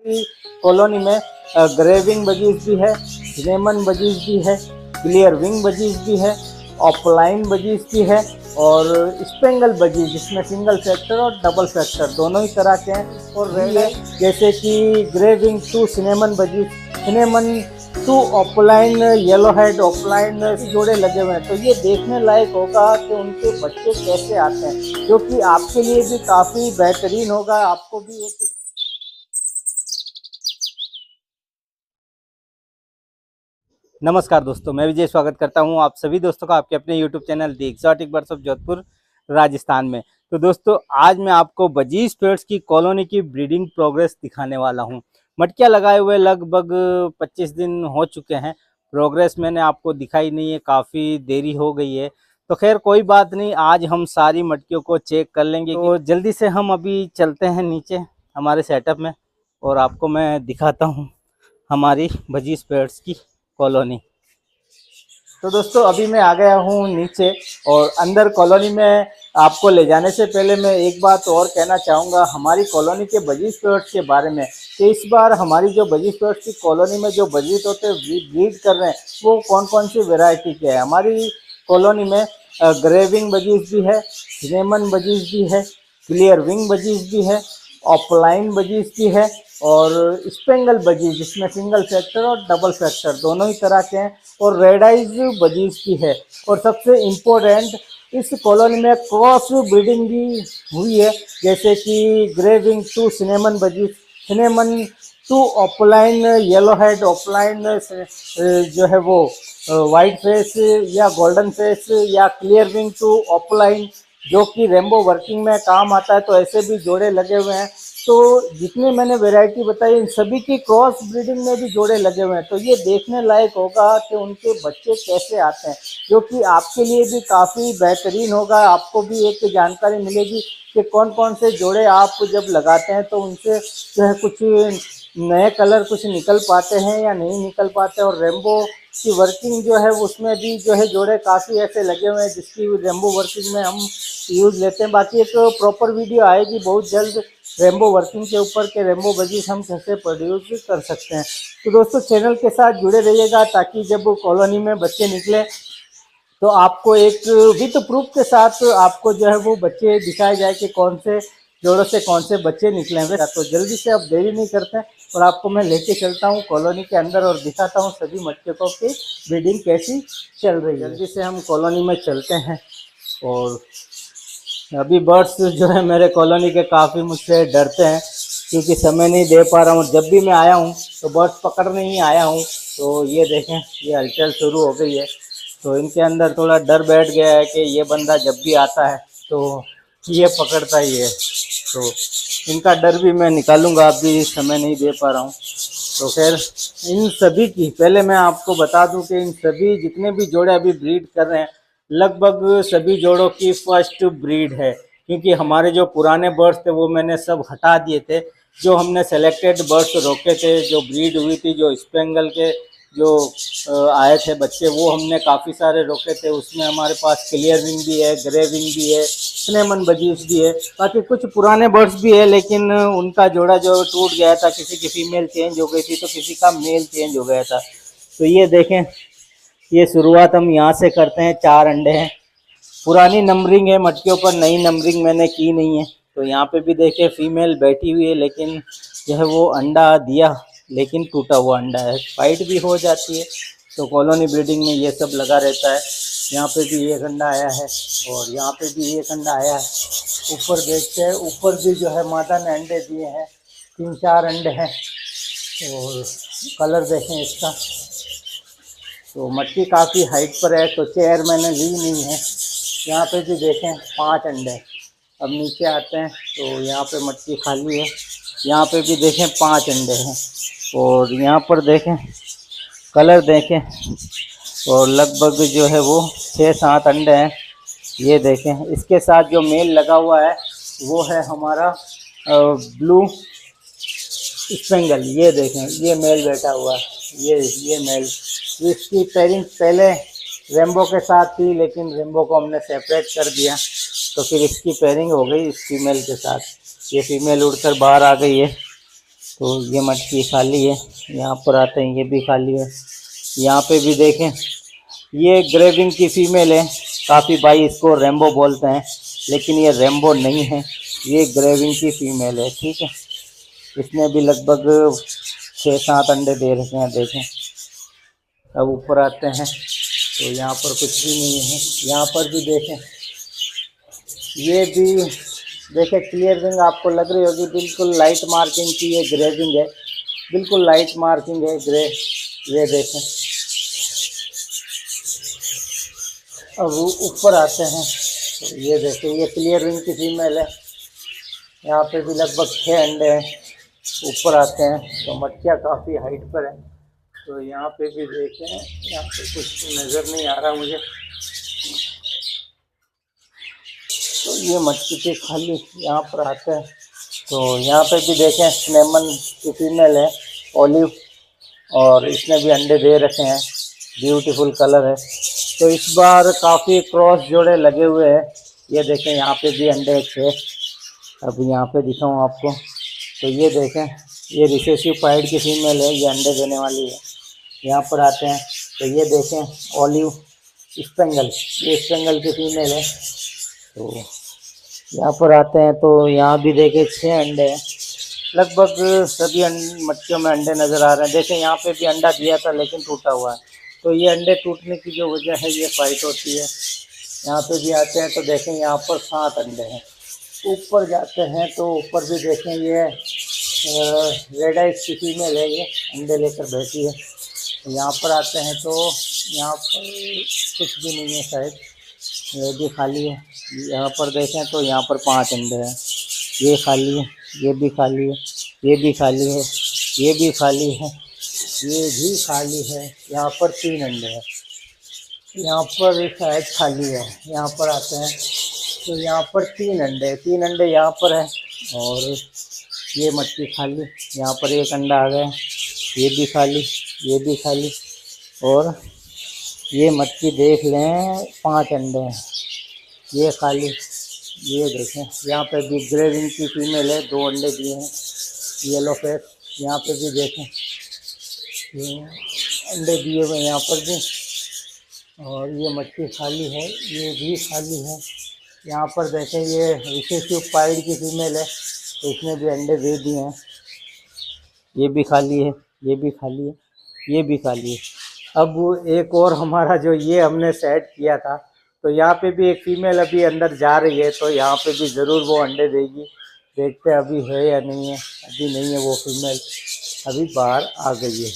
की कॉलोनी में ग्रेविंग बजीज भी है, सिनेमन बजीज भी है, क्लियर विंग बजीज भी है, ऑफलाइन बजीज भी है और स्पेंगल बजीज जिसमें सिंगल सेक्टर और डबल सेक्टर दोनों ही तरह के हैं। और रेड है जैसे कि ग्रेविंग 2 cinnamon budgies, cinnamon 2 offline yellow head offline जोड़े लगे हुए हैं। तो ये देखने लायक होगा कि उनके बच्चे कैसे आते हैं, जो कि आपके लिए भी काफ़ी बेहतरीन होगा। आपको भी एक नमस्कार दोस्तों, मैं विजय स्वागत करता हूं आप सभी दोस्तों का आपके अपने YouTube channel the exotic birds of Jodhpur Rajasthan में। तो दोस्तों आज मैं आपको बजीज पेयर्स की कॉलोनी की ब्रीडिंग प्रोग्रेस दिखाने वाला हूं। मटकियां लगाए हुए लगभग 25 दिन हो चुके हैं। प्रोग्रेस मैंने आपको दिखाई नहीं है, काफ़ी देरी हो गई है। तो खैर कोई बात नहीं, आज हम सारी मटकियों को चेक कर लेंगे। तो जल्दी से हम अभी चलते हैं नीचे हमारे सेटअप में और आपको मैं दिखाता हूँ हमारी बजीज पेयर्स की कॉलोनी। तो दोस्तों अभी मैं आ गया हूँ नीचे और अंदर कॉलोनी में आपको ले जाने से पहले मैं एक बात और कहना चाहूँगा हमारी कॉलोनी के बजीज पेयर्स के बारे में। कि इस बार हमारी जो बजीज पेयर्स की कॉलोनी में जो बजीज होते हैं ब्रीड कर रहे हैं वो कौन कौन सी वेराइटी के हैं। हमारी कॉलोनी में ग्रेविंग बजीज भी है, सिनेमन बजीज भी है, क्लियर विंग बजीज भी है, ऑफलाइन बजीज भी है और स्पेंगल बजीज जिसमें सिंगल सेक्टर और डबल सेक्टर दोनों ही तरह के हैं और रेड आइज बजीज भी है। और सबसे इम्पोर्टेंट इस कॉलोनी में क्रॉस ब्रीडिंग भी हुई है, जैसे कि ग्रेविंग 2 cinnamon budgies, cinnamon 2 offline yellow head offline जो है वो वाइट फेस या गोल्डन फेस या क्लियर विंग 2 ऑफलाइन जो कि रेम्बो वर्किंग में काम आता है। तो ऐसे भी जोड़े लगे हुए हैं। तो जितने मैंने वैरायटी बताई इन सभी की क्रॉस ब्रीडिंग में भी जोड़े लगे हुए हैं। तो ये देखने लायक होगा कि उनके बच्चे कैसे आते हैं, जो कि आपके लिए भी काफ़ी बेहतरीन होगा। आपको भी एक जानकारी मिलेगी कि कौन कौन से जोड़े आप जब लगाते हैं तो उनसे जो है कुछ नए कलर कुछ निकल पाते हैं या नहीं निकल पाते। और रेम्बो की वर्किंग जो है उसमें भी जो है जोड़े काफ़ी ऐसे लगे हुए हैं जिसकी रेम्बो वर्किंग में हम यूज़ लेते हैं। बाकी एक प्रॉपर वीडियो आएगी बहुत जल्द रेम्बो वर्किंग के ऊपर के रेम्बो बजीज हम कैसे प्रोड्यूस कर सकते हैं। तो दोस्तों चैनल के साथ जुड़े रहिएगा ताकि जब कॉलोनी में बच्चे निकले तो आपको एक विद प्रूफ के साथ आपको जो है वो बच्चे दिखाए जाए कि कौन से जोड़ों से कौन से बच्चे निकले हैं। तो जल्दी से अब देरी नहीं करते हैं और आपको मैं लेके चलता हूँ कॉलोनी के अंदर और दिखाता हूँ सभी मटकों की ब्रीडिंग कैसी चल रही है। जल्दी से हम कॉलोनी में चलते हैं और अभी बर्ड्स जो है मेरे कॉलोनी के काफ़ी मुझसे डरते हैं क्योंकि समय नहीं दे पा रहा हूँ। जब भी मैं आया हूँ तो बर्ड्स पकड़ने ही आया हूँ। तो ये देखें ये हलचल शुरू हो गई है। तो इनके अंदर थोड़ा डर बैठ गया है कि ये बंदा जब भी आता है तो ये पकड़ता ही है। तो इनका डर भी मैं निकालूंगा, अभी समय नहीं दे पा रहा हूँ। तो खैर इन सभी की पहले मैं आपको बता दूं कि इन सभी जितने भी जोड़े अभी ब्रीड कर रहे हैं लगभग सभी जोड़ों की फर्स्ट ब्रीड है, क्योंकि हमारे जो पुराने बर्ड्स थे वो मैंने सब हटा दिए थे। जो हमने सेलेक्टेड बर्ड्स रोके थे जो ब्रीड हुई थी, जो स्पेंगल के जो आए थे बच्चे वो हमने काफ़ी सारे रोके थे। उसमें हमारे पास क्लियर विंग भी है, ग्रे विंग भी है, सिनेमन बजीज भी है, बाकी कुछ पुराने बर्ड्स भी है। लेकिन उनका जोड़ा जो टूट गया था, किसी की फीमेल चेंज हो गई थी तो किसी का मेल चेंज हो गया था। तो ये देखें ये शुरुआत हम यहाँ से करते हैं। 4 अंडे हैं, पुरानी नंबरिंग है मटकियों पर, नई नंबरिंग मैंने की नहीं है। तो यहाँ पे भी देखें फीमेल बैठी हुई है लेकिन जो है वो अंडा दिया लेकिन टूटा हुआ अंडा है, फाइट भी हो जाती है। तो कॉलोनी ब्रीडिंग में ये सब लगा रहता है। यहाँ पे भी एक अंडा आया है और यहाँ पे भी एक अंडा आया है। ऊपर देखते हैं, ऊपर भी जो है मादा ने अंडे दिए हैं, 3-4 अंडे हैं। और कलर देखें इसका। तो मटकी काफ़ी हाइट पर है तो चेयर मैंने ली नहीं है। यहाँ पे भी देखें 5 अंडे। अब नीचे आते हैं तो यहाँ पे मटकी खाली है। यहाँ पे भी देखें 5 अंडे हैं और यहाँ पर देखें कलर देखें और लगभग जो है वो 6-7 अंडे हैं। ये देखें इसके साथ जो मेल लगा हुआ है वो है हमारा ब्लू स्पेंगल। ये देखें ये मेल बैठा हुआ है, ये मेल। इसकी पेयरिंग पहले रेम्बो के साथ थी लेकिन रेम्बो को हमने सेपरेट कर दिया तो फिर इसकी पेयरिंग हो गई इस फीमेल के साथ। ये फीमेल उड़कर बाहर आ गई है। तो ये मटकी खाली है। यहाँ पर आते हैं, ये भी खाली है। यहाँ पे भी देखें, ये ग्रेविंग की फीमेल है। काफ़ी भाई इसको रेम्बो बोलते हैं, लेकिन ये रेम्बो नहीं है, ये ग्रेविंग की फीमेल है। ठीक है, इसने भी लगभग 6-7 अंडे दे रखे हैं। देखें, अब ऊपर आते हैं तो यहाँ पर कुछ भी नहीं है। यहाँ पर भी देखें, ये भी देखें, क्लियर रिंग आपको लग रही होगी, बिल्कुल लाइट मार्किंग की ये ग्रेविंग है, बिल्कुल लाइट मार्किंग है ग्रे। ये देखें, अब ऊपर आते हैं तो ये देखें, ये क्लियर रिंग की फीमेल है। यहाँ पे भी लगभग 6 अंडे हैं। ऊपर आते हैं तो मटकियाँ काफ़ी हाइट पर है। तो यहाँ पे भी देखें, यहाँ पे कुछ नज़र नहीं आ रहा मुझे। तो ये मटकी थी खाली। यहाँ पर आते हैं तो यहाँ पे भी देखें, स्नेमन की फीमेल है, ओलिव, और इसने भी अंडे दे रखे हैं। ब्यूटीफुल कलर है। तो इस बार काफ़ी क्रॉस जोड़े लगे हुए हैं। ये देखें, यहाँ पे भी अंडे थे। अब यहाँ पे दिखाऊँ आपको, तो ये देखें, ये रिसेसिव पाइड की फीमेल है, ये अंडे देने वाली है। यहाँ पर आते हैं तो ये देखें, ओलिव स्पेंगल, ये स्पेंगल की फीमेल है। तो यहाँ पर आते हैं तो यहाँ भी देखें 6 अंडे हैं। लगभग सभी मटकियों में अंडे नज़र आ रहे हैं। देखें, यहाँ पे भी अंडा दिया था लेकिन टूटा हुआ है। तो ये अंडे टूटने की जो वजह है, ये फाइट होती है। यहाँ पे भी आते हैं तो देखें, यहाँ पर 7 अंडे हैं। ऊपर जाते हैं तो ऊपर भी देखें, ये रेड आइज की फीमेल है, ये अंडे लेकर बैठी है। यहाँ पर आते हैं तो यहाँ पर कुछ भी नहीं है शायद, ये भी खाली है। यहाँ पर देखें तो यहाँ पर 5 अंडे हैं। ये खाली है, ये भी खाली है, ये भी खाली है, ये भी खाली है, ये भी खाली है। यहाँ पर 3 अंडे हैं। यहाँ पर शायद खाली है। यहाँ पर आते हैं तो यहाँ पर 3 अंडे, 3 अंडे यहाँ पर है, और ये मटकी खाली। यहाँ पर 1 अंडा आ गया, ये भी खाली, ये भी खाली, और ये मटकी देख लें 5 अंडे हैं, ये खाली। ये देखें, यहाँ पे भी ग्रेविंग की फीमेल है, 2 अंडे दिए हैं, येलो फेस। यहाँ पे भी देखें, ये अंडे दिए हुए यहाँ पर भी, और ये मटकी खाली है, ये भी खाली है। यहाँ पर देखें, ये रिसेसिव पाइड की फीमेल है, तो इसने भी अंडे दे दिए हैं। ये भी खाली है, ये भी खाली है, ये भी खाली है। अब एक और हमारा जो ये हमने सेट किया था, तो यहाँ पे भी एक फीमेल अभी अंदर जा रही है, तो यहाँ पे भी ज़रूर वो अंडे देगी। देखते हैं अभी है या नहीं है। अभी नहीं है वो फीमेल, अभी बाहर आ गई है।